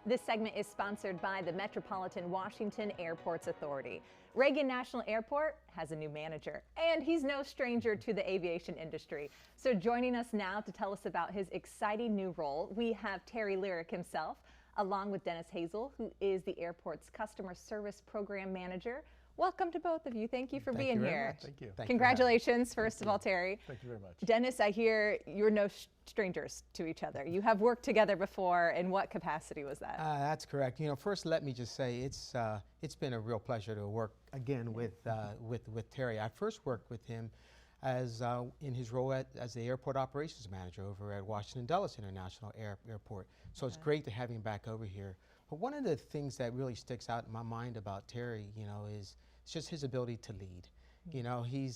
This segment is sponsored by the Metropolitan Washington Airports Authority. Reagan National Airport has a new manager, and he's no stranger to the aviation industry. So joining us now to tell us about his exciting new role, we have Terry Liercke himself, along with Dennis Hazell, who is the airport's Customer Service Program Manager. Welcome to both of you. Thank you for being here. Thank you. Congratulations, first of all, Terry. Thank you very much. Dennis, I hear you're no strangers to each other. You have worked together before. In what capacity was that? That's correct. You know, first let me just say it's been a real pleasure to work again with Terry. I first worked with him as in his role as the airport operations manager over at Washington Dulles International Airport. So it's great to have him back over here. But one of the things that really sticks out in my mind about Terry, you know, is just his ability to lead. You know, he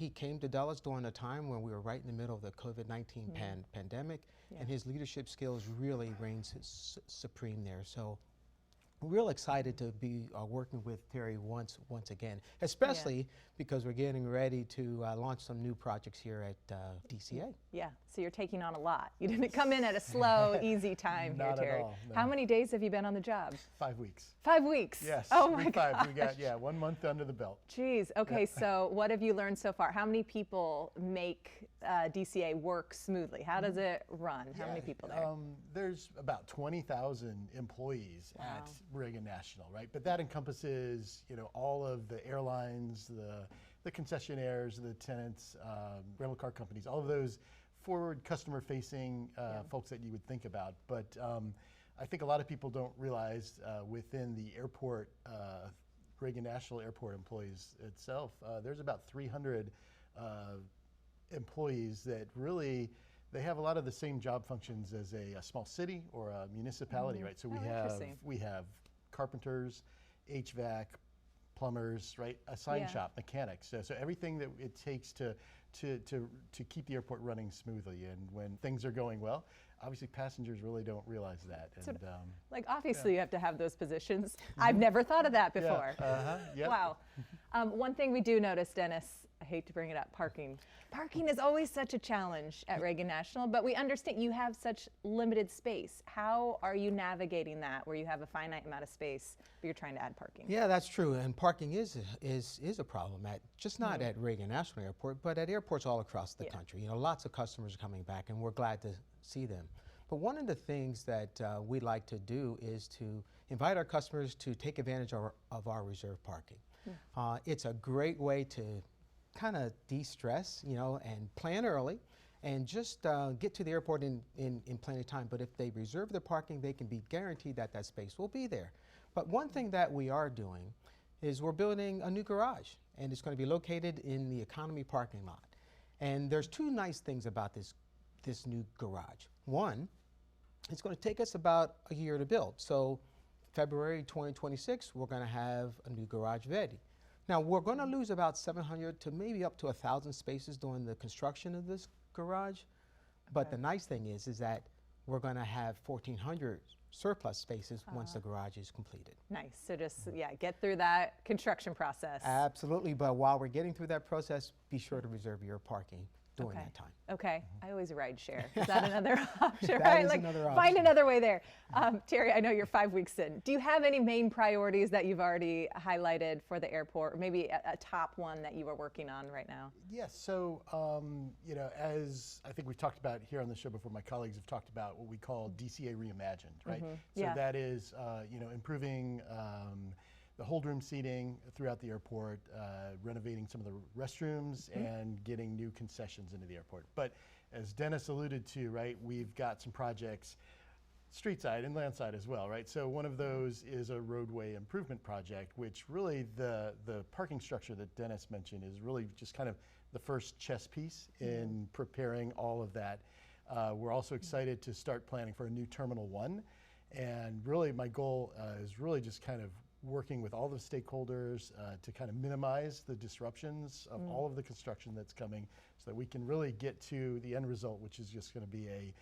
came to Dulles during a time when we were right in the middle of the COVID-19 pandemic, and his leadership skills really reigns supreme there. So we're real excited to be working with Terry once again, especially because we're getting ready to launch some new projects here at DCA. Yeah, so you're taking on a lot. You didn't come in at a slow, easy time here, Terry. Not at all, no. How many days have you been on the job? 5 weeks. 5 weeks? Yes. Oh my gosh. 5. We got 1 month under the belt. Jeez. Okay, so what have you learned so far? How many people make DCA work smoothly? How does it run? How many people there? There's about 20,000 employees at Reagan National, right? But that encompasses, you know, all of the airlines, the concessionaires, the tenants, rental car companies, all of those forward customer-facing folks that you would think about. But I think a lot of people don't realize within the airport, Reagan National Airport employees itself, there's about 300 employees that really, they have a lot of the same job functions as a small city or a municipality, right? So we have carpenters, HVAC, plumbers, right? A sign shop, mechanics. So everything that it takes to keep the airport running smoothly. And when things are going well, obviously passengers really don't realize that. And, like obviously you have to have those positions. I've never thought of that before. Wow. One thing we do notice, Dennis, I hate to bring it up, parking. Parking is always such a challenge at Reagan National, but we understand you have such limited space. How are you navigating that where you have a finite amount of space, but you're trying to add parking? Yeah, that's true, and parking is a problem at just not at Reagan National Airport, but at airports all across the country. You know, lots of customers are coming back, and we're glad to see them. But one of the things that we like to do is to invite our customers to take advantage of our reserve parking. It's a great way to kind of de-stress, you know, and plan early and just get to the airport in plenty of time. But if they reserve their parking, they can be guaranteed that that space will be there. But one thing that we are doing is we're building a new garage, and it's going to be located in the economy parking lot. And there's two nice things about this new garage. One, it's going to take us about a year to build. So February 2026, we're going to have a new garage ready. Now, we're going to lose about 700 to maybe up to 1,000 spaces during the construction of this garage. But the nice thing is that we're going to have 1,400 surplus spaces once the garage is completed. Nice. So just, get through that construction process. Absolutely. But while we're getting through that process, be sure to reserve your parking during that time. Okay. I always ride share. Is that another option, That right? is Like another option. find another way there. Terry, I know you're 5 weeks in. Do you have any main priorities that you've already highlighted for the airport, or maybe a top one that you are working on right now? Yes, so, you know, as I think we've talked about here on the show before, my colleagues have talked about what we call DCA Reimagined, right? So that is, you know, improving the hold room seating throughout the airport, renovating some of the restrooms, and getting new concessions into the airport. But as Dennis alluded to, right, we've got some projects street side and land side as well, right? So one of those is a roadway improvement project, which really the parking structure that Dennis mentioned is really just kind of the first chess piece in preparing all of that. We're also excited to start planning for a new Terminal 1. And really my goal is really just kind of working with all the stakeholders to kind of minimize the disruptions of all of the construction that's coming so that we can really get to the end result, which is just going to be a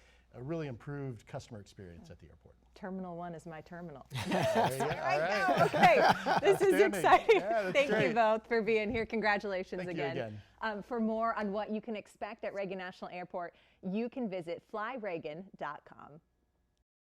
really improved customer experience at the airport. Terminal 1 is my terminal. Right. Okay, this is exciting. Yeah, Thank you both for being here. Congratulations Thank again. you again. For more on what you can expect at Reagan National Airport, you can visit flyreagan.com.